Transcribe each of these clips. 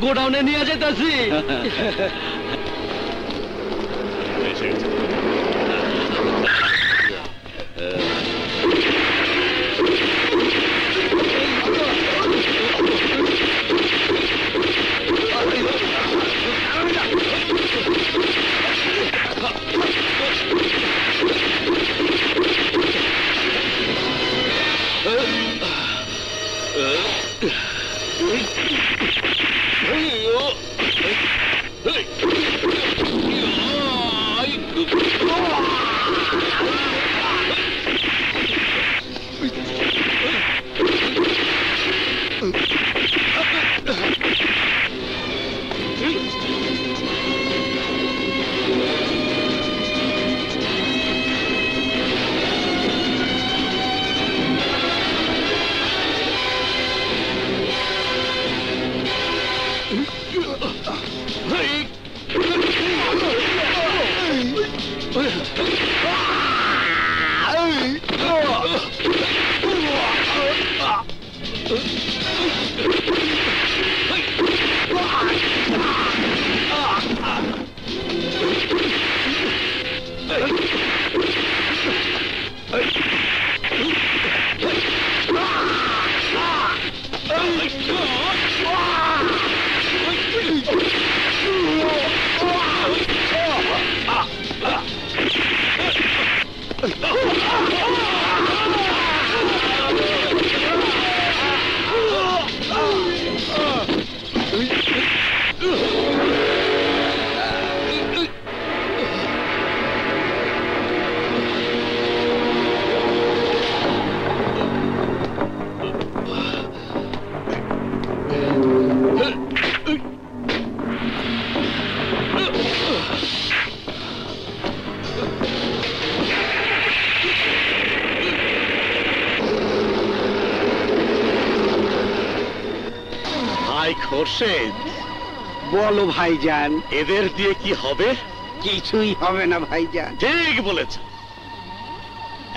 গোডাউনে নিয়ে যেতেছি। বলো ভাইজান, এদের দিয়ে কি হবে? কিছুই হবে না ভাইজান। ঠিক বলেছ।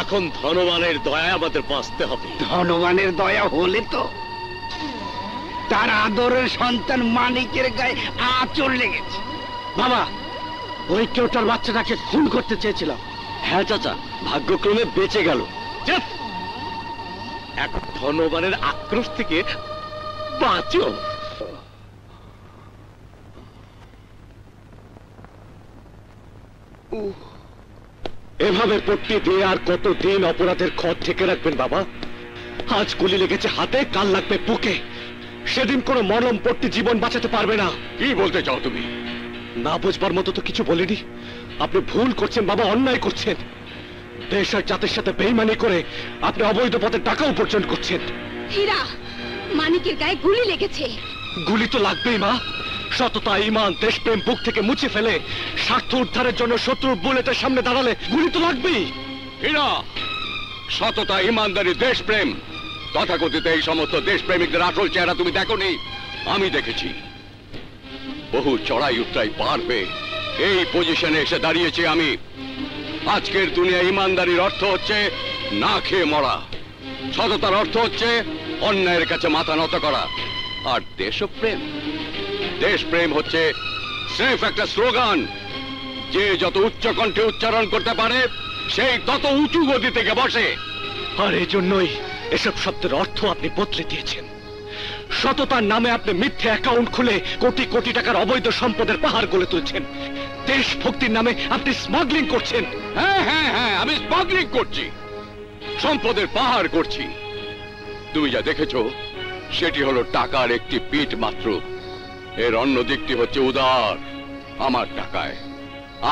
এখন ধনবানের দয়া আমাদের বাঁচতে হবে। ধনবানের দয়া হলে তো তার আদরের সন্তান মানিকের গায়ে আঁচড় লেগেছে। বাবা, ওই কেউটার বাচ্চাটাকে খুন করতে চেয়েছিলাম। হ্যাঁ চাচা, ভাগ্যক্রমে বেঁচে গেল। এখন ধনবানের আক্রোশ থেকে বাঁচো। এভাবে পট্টি দিয়ে আর কতদিন অপরাধের খত থেকে রাখবেন বাবা? আজ গুলি লেগেছে হাতে, কাল লাগবে বুকে। সেদিন কোনো মলম পট্টি জীবন বাঁচাতে পারবে না। কি বলতে চাও তুমি? না বুঝবার মতো তো কিছু বলিনি। আপনি ভুল করছেন বাবা, অন্যায় করছেন। দেশ আর জাতির সাথে বেইমানি করে আপনি অবৈধ পথে টাকা উপার্জন করছেন। হীরা, মানিকের গায়ে গুলি লেগেছে। গুলি তো লাগবেই মা। সততা, ঈমান, দেশপ্রেম বুক থেকে মুছে ফেলে স্বার্থ উদ্ধারের জন্য শত্রুর বুলেটের সামনে দাঁড়ালে গুলি তো লাগবেই। হীরা, সততা, ঈমানদারি, দেশপ্রেম, তথাকথিত এই সমস্ত দেশপ্রেমিকদের আসল চেহারা তুমি দেখোনি? আমি দেখেছি। বহু চড়াই উতরাই পার পেয়ে এই পজিশনে এসে দাঁড়িয়েছি আমি। আজকের দুনিয়া ঈমানদারির অর্থ হচ্ছে না খেয়ে মরা, সততার অর্থ হচ্ছে অন্যায়ের কাছে মাথা নত করা, আর দেশপ্রেম, দেশপ্রেম হচ্ছে স্রেফ একটা স্লোগান। যে যত উচ্চ কণ্ঠে উচ্চারণ করতে পারে সেই তত উঁচু গতি থেকে বসে। আর এই জন্যই এসব শব্দের অর্থ আপনি বদলে দিয়েছেন। সততার নামে আপনি মিথ্যে অ্যাকাউন্ট খুলে কোটি কোটি টাকার অবৈধ সম্পদের পাহাড় গড়ে তুলছেন। দেশভক্তির নামে আপনি স্মাগলিং করছেন। হ্যাঁ হ্যাঁ হ্যাঁ, আমি স্মাগলিং করছি, সম্পদের পাহাড় করছি। তুমি যা দেখেছো সেটি হলো টাকার একটি পিঠ মাত্র। এর অন্য দিকটি হচ্ছে উদার। আমার টাকায়,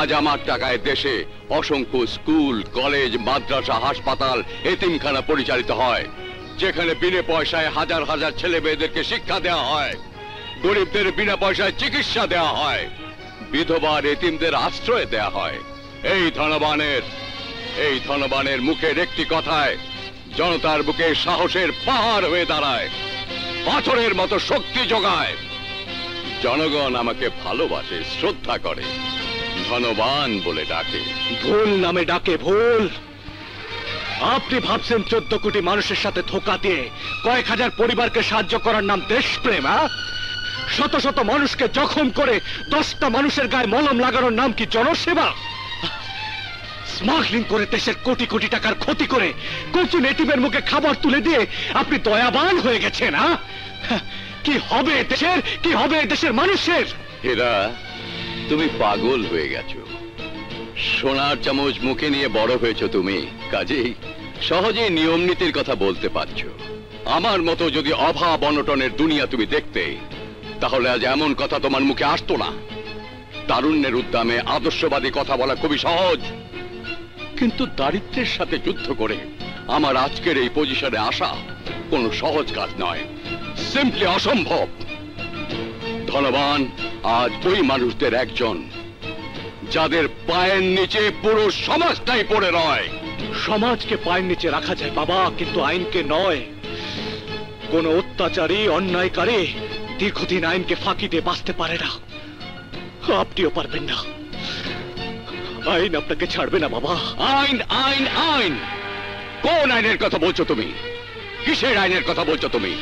আজ আমার টাকায় দেশে অসংখ্য স্কুল, কলেজ, মাদ্রাসা, হাসপাতাল, এতিমখানা পরিচালিত হয়, যেখানে বিনা পয়সায় হাজার হাজার ছেলে মেয়েদেরকে শিক্ষা দেওয়া হয়, গরিবদের বিনা পয়সায় চিকিৎসা দেওয়া হয়, বিধবা এতিমদের আশ্রয় দেওয়া হয়। এই ধনবানের মুখের একটি কথায় জনতার বুকে সাহসের পাহাড় হয়ে দাঁড়ায়, পাথরের মতো শক্তি যোগায়। জনগণ আমাকে ভালোবাসে, শ্রদ্ধা করে, ধনবান বলে ডাকে। ভুল নামে ডাকে, ভুল। আপনি ভাবছেন 14 কোটি মানুষের সাথে ধোঁকা দিয়ে কয়েক হাজার পরিবারকে সাহায্য করার নাম দেশপ্রেম? শত শত মানুষকে জখম করে 10টা মানুষের গায়ে মলম লাগানোর নাম কি জনসেবা? স্মাগলিং করে দেশের কোটি কোটি টাকার ক্ষতি করে কচু নেটিভের মুখে খাবার তুলে দিয়ে আপনি দয়াবান হয়ে গেছেন। কি হবে দেশের, কি হবে দেশের মানুষের? হীরা, তুমি পাগল হয়ে গেছো। সোনার চামচ মুখে নিয়ে বড় হয়েছো তুমি, কাজেই সহজেই নিয়ম নীতির কথা বলতে পারছো। আমার মতো যদি অভাব অনটনের দুনিয়া তুমি দেখতে, তাহলে আজ এমন কথা তোমার মুখে আসতো না। তারুণ্যের উদ্যমে আদর্শবাদী কথা বলা খুবই সহজ, কিন্তু দারিদ্র্যের সাথে যুদ্ধ করে আমার আজকের এই পজিশনে আসা কোনো সহজ কাজ নয়, সিম্পলি অসম্ভব। ধনবান আজ ওই মানুষদের একজন যাদের পায়ের নিচে পুরো সমাজটাই পড়ে রয়। সমাজকে পায়ের নিচে রাখা যায় বাবা, কিন্তু আইনকে নয়। কোন অত্যাচারী অন্যায়কারী দীর্ঘদিন আইনকে ফাঁকি দিয়ে বাঁচতে পারে না, আপনিও পারবেন না। আইন আপনাকে ছাড়বে না বাবা। আইন আইন আইন, কোন আইনের কথা বলছো তুমি? কিসের আইনের কথা বলছো তুমি?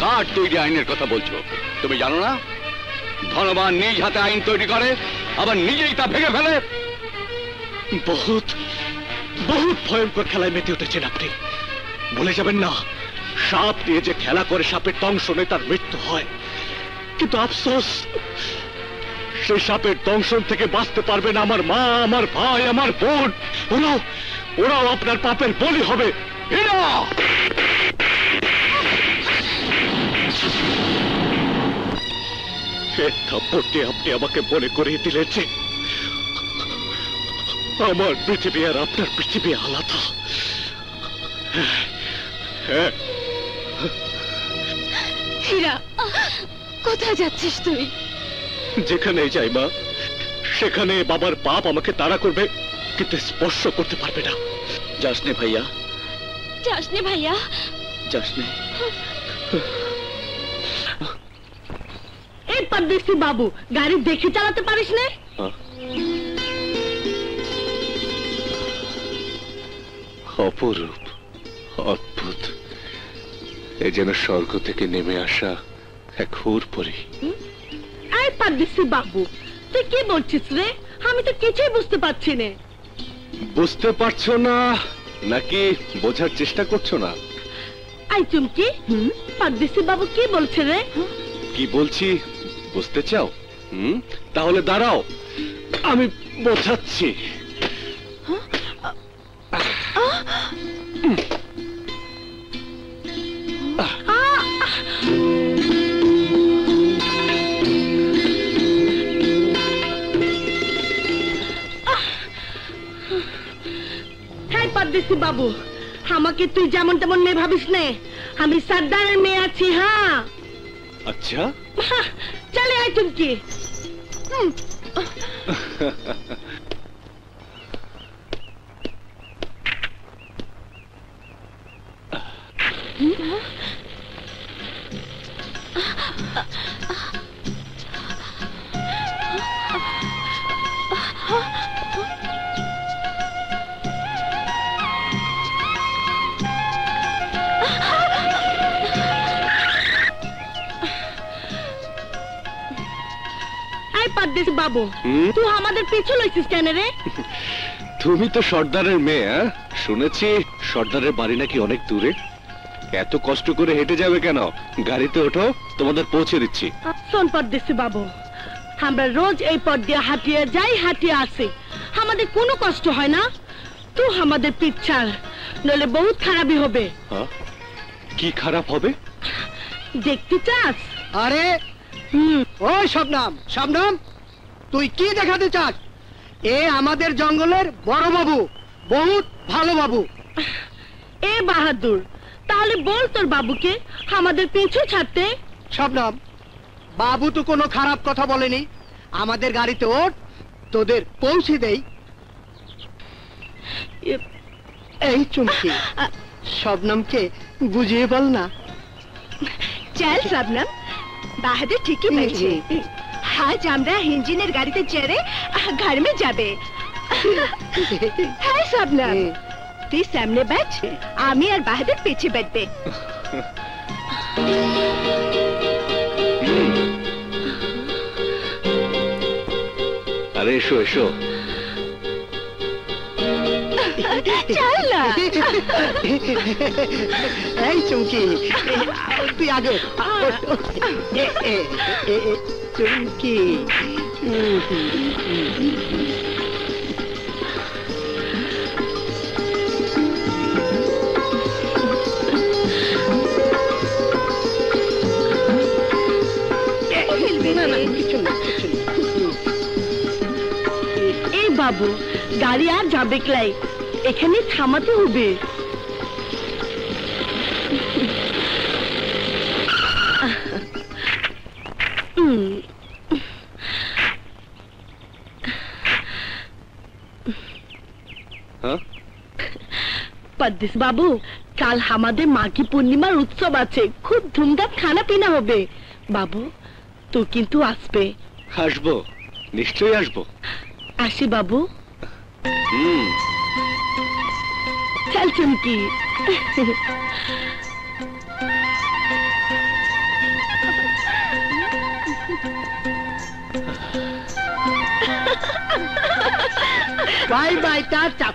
কার তৈরি আইনের কথা বলছো? তুমি জানো না ধনবান নিজ হাতে আইন তৈরি করে আবার নিজেই তা ভেঙে ফেলে? বহুত বহুত ভয়ঙ্কর খেলায় মেতে উঠেছেন আপনি। বলে যাবেন না, সাপ নিয়ে যে খেলা করে সাপের দংশনে তার মৃত্যু হয়, কিন্তু আফসোস সেই সাপের দংশন থেকে বাঁচতে পারবে না আমার মা, আমার ভাই, আমার বোন। ওরাও আপনার পাপের বলি হবে। থাপ্পড়টি আপনি আমাকে মনে করিয়ে দিলেন যে আমার পৃথিবী আর আপনার পৃথিবী আলাদা। হীরা, কোথায় যাচ্ছিস তুই? যেখানে যাই মা, সেখানে বাবার পাপ আমাকে তাড়া করবে, কিন্তু স্পর্শ করতে পারবে না। যাস নে ভাইয়া, যাস নে ভাইয়া, যাস নে। এই পরদেশি বাবু, গাড়ি দেখে চালাতে পারিস না? অপরূপ, অদ্ভুত, এ যেন স্বর্গ থেকে নেমে আসা এক হুরপরি। এই পরদেশি বাবু, তুই কি বলছিস রে? আমি তো কিছুই বুঝতে পারছি না। বুঝতে পারছো না নাকি বোঝার চেষ্টা করছো না? আই চুমকি, পরদেশি বাবু কি বলছে রে? কি বলছি বুঝতে চাও? তাহলে দাঁড়াও, আমি বোঝাচ্ছি। হ্যাঁ পরদেশি বাবু, আমাকে তুই যেমন তেমন মেয়ে ভাবিস নে, আমি সর্দারের মেয়ে আছি। হ্যাঁ আচ্ছা, চলে আয় চুমকি। পরদেশি বাবু, তুই আমাদের পিছু লইছিস কেন রে? তুমি তো সর্দারের মেয়ে, শুনেছি সর্দারের বাড়ি নাকি অনেক দূরে। এত কষ্ট করে হেঁটে যাবে কেন? গাড়িতে ওঠো, তোমাদের পৌঁছে দিচ্ছি। শোন পরদেশি বাবু, আমরা রোজ এই পথ দিয়ে হাঁটিয়ে যাই, হাঁটিয়ে আসি, আমাদের কোনো কষ্ট হয় না। তুই আমাদের পিছাল, নইলে বহুত খারাপই হবে। কি খারাপ হবে? দেখতে চাস? আরে ওই শবনম, শবনম, তুই কি দেখাতে চাস? এ আমাদের জঙ্গলের বড় বাবু, বহুত ভালো বাবু। এ বাহাদুর, তাহলে বল তোর বাবুকে আমাদের পিছু ছাড়তে। শবনম, বাবু তো কোনো খারাপ কথা বলেনি। আমাদের গাড়িতে ওঠ, তোদের পৌঁছে দেই। এই চুমকি, শবনমকে বুঝিয়ে বল না। চল শবনম, বাহাদুর ঠিকই বলছে। আজ আমরা ইঞ্জিনের গাড়িতে চেড়ে ঘর মে যাবে। হ্যাঁ শবনম, তুই সামনে बैठ, আমি আর বাহাদুর পিছে बैठবে। আরে এসো এসো। চল না। এই চুমকি, তুই আগে চুমকি। না না কিছু না কিছু না। এই বাবু, গাড়ি আর যাবে ক্লাই, এখানে থামাতে হবে। পদ্মেশ বাবু, কাল আমাদের মাঘী পূর্ণিমার উৎসব আছে, খুব ধুমধাম খানা পিনা হবে। বাবু তুই কিন্তু আসবে। আসবো, নিশ্চয়ই আসবো। আসি বাবু। চল চুমকি। Bye bye, tata.